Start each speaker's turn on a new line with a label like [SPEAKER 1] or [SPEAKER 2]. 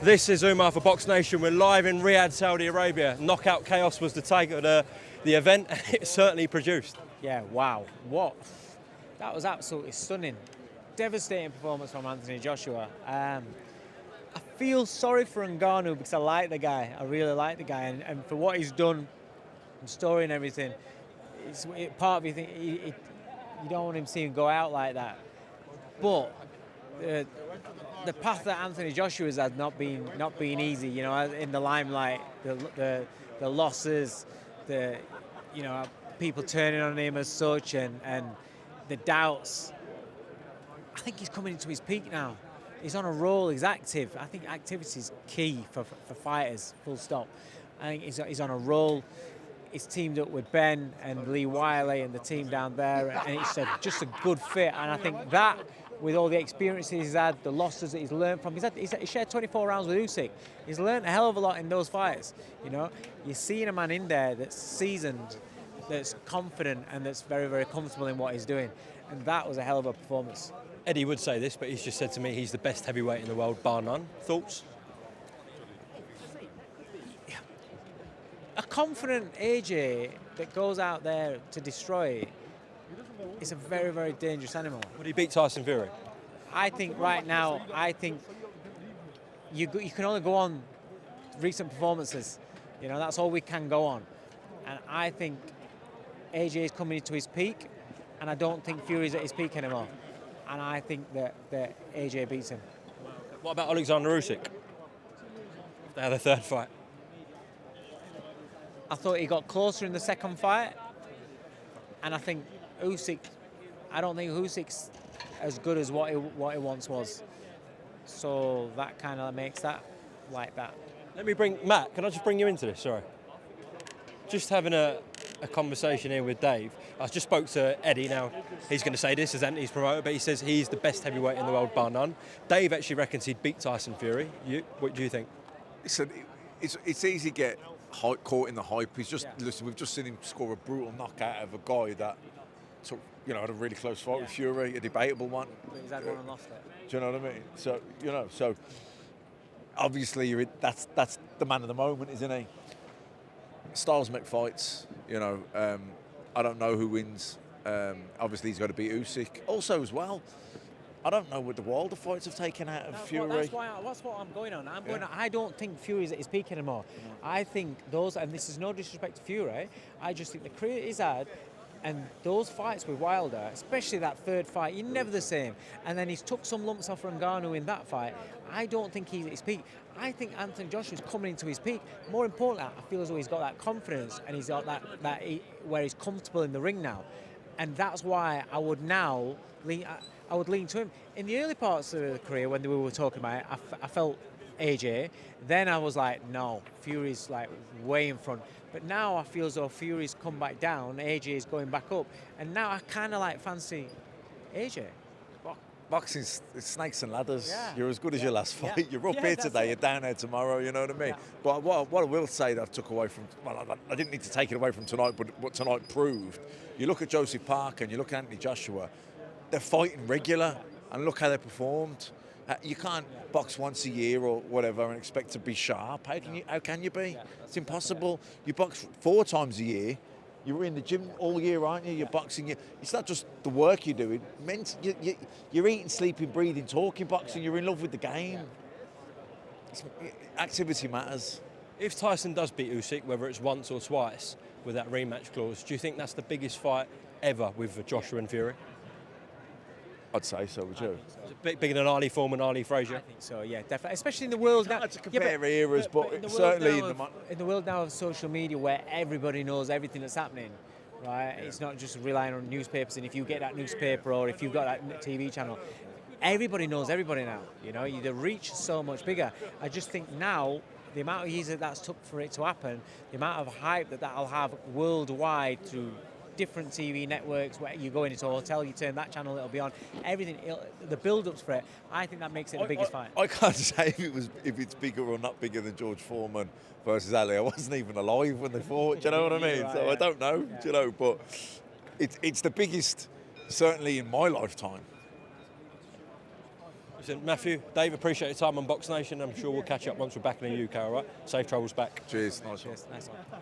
[SPEAKER 1] This is Umar for BoxNation. We're live in Riyadh, Saudi Arabia. Knockout chaos was the take of the event, and it certainly produced.
[SPEAKER 2] Yeah, wow. What? That was absolutely stunning. Devastating performance from Anthony Joshua. I feel sorry for Ngannou because I like the guy. I really like the guy. And for what he's done, and story and everything, part of you think you don't want him to see him go out like that. But the path that Anthony Joshua's had not been easy, you know, in the limelight, the losses, people turning on him as such, and the doubts. I think he's coming into his peak now. He's on a roll. He's active. I think activity is key for fighters. Full stop. I think he's on a roll. He's teamed up with Ben and Lee Wiley and the team down there, and it's just a good fit. And I think that, with all the experiences he's had, the losses that he's learned from, he's shared 24 rounds with Usyk. He's learned a hell of a lot in those fights. You know, you're seeing a man in there that's seasoned, that's confident, and that's very, very comfortable in what he's doing. And that was a hell of a performance.
[SPEAKER 1] Eddie would say this, but he's just said to me he's the best heavyweight in the world, bar none. Thoughts?
[SPEAKER 2] A confident AJ that goes out there to destroy is a very, very dangerous animal.
[SPEAKER 1] Would he beat Tyson Fury?
[SPEAKER 2] I think right now, you can only go on recent performances. You know, that's all we can go on. And I think AJ is coming into his peak, and I don't think Fury's at his peak anymore. And I think that AJ beats him.
[SPEAKER 1] What about Alexander Usyk? They had a third fight.
[SPEAKER 2] I thought he got closer in the second fight, and I think I don't think Usyk's as good as what he once was. So that kind of makes that like that.
[SPEAKER 1] Let me bring Matt. Can I just bring you into this? Sorry. Just having a conversation here with Dave. I just spoke to Eddie. Now he's going to say this as Anthony's promoter, but he says he's the best heavyweight in the world, bar none. Dave actually reckons he'd beat Tyson Fury. What do you think?
[SPEAKER 3] Listen, it's easy to get caught in the hype. Listen, we've just seen him score a brutal knockout of a guy that took, had a really close fight with Fury, a debatable one.
[SPEAKER 2] But he's had one and lost it.
[SPEAKER 3] Do you know what I mean? So obviously that's the man of the moment, isn't he? Styles make fights. I don't know who wins. Obviously he's got to beat Usyk. Also as well, I don't know what the Wilder fights have taken out of Fury.
[SPEAKER 2] That's what I'm going on. I don't think Fury's at his peak anymore. I think those, and this is no disrespect to Fury, I just think the career he's had, and those fights with Wilder, especially that third fight, you're never the same. And then he's took some lumps off from Ngannou in that fight. I don't think he's at his peak. I think Anthony Joshua's coming into his peak. More importantly, I feel as though he's got that confidence, and he's got where he's comfortable in the ring now. And that's why I would now lean to him. In the early parts of the career, when we were talking about it, I felt AJ. Then I was like, no, Fury's like way in front. But now I feel as though Fury's come back down, AJ is going back up. And now I kind of like fancy AJ.
[SPEAKER 3] Boxing's snakes and ladders.
[SPEAKER 2] Yeah.
[SPEAKER 3] You're as good as your last fight.
[SPEAKER 2] Yeah.
[SPEAKER 3] You're up here today, you're down there tomorrow, you know what I mean?
[SPEAKER 2] Yeah.
[SPEAKER 3] But what I will say that I took away from, I didn't need to take it away from tonight, but what tonight proved, you look at Joseph Parker and you look at Anthony Joshua, they're fighting regular, and look how they performed. You can't box once a year or whatever and expect to be sharp. How can you be? It's impossible. You box 4 times a year. You're in the gym all year, aren't you? You're boxing. It's not just the work you're doing. You're eating, sleeping, breathing, talking boxing. You're in love with the game. Activity matters.
[SPEAKER 1] If Tyson does beat Usyk, whether it's once or twice, with that rematch clause, do you think that's the biggest fight ever with Joshua and Fury?
[SPEAKER 3] I'd say so, would you?
[SPEAKER 1] Is it bigger than Ali Foreman, Ali Frazier?
[SPEAKER 2] I think so, yeah, definitely. Especially in the world now.
[SPEAKER 3] Hard to compare eras, but certainly
[SPEAKER 2] in the world now of social media, where everybody knows everything that's happening, right? Yeah. It's not just relying on newspapers, and if you get that newspaper or if you've got that TV channel, everybody knows everybody now. The reach is so much bigger. I just think now, the amount of years that's took for it to happen, the amount of hype that'll have worldwide through different TV networks, where you go into a hotel, you turn that channel, it'll be on. Everything, the build-ups for it, I think that makes it the biggest fight.
[SPEAKER 3] I can't say if it's bigger or not bigger than George Foreman versus Ali. I wasn't even alive when they fought. Do you know what I mean?
[SPEAKER 2] Right,
[SPEAKER 3] so
[SPEAKER 2] yeah.
[SPEAKER 3] I don't know. Yeah. Do you know? But it's the biggest, certainly in my lifetime.
[SPEAKER 1] Listen, Matthew, Dave, appreciate your time on BoxNation. I'm sure we'll catch up once we're back in the UK, all right? Safe travels back.
[SPEAKER 3] Cheers. Nice one.
[SPEAKER 2] Nice one.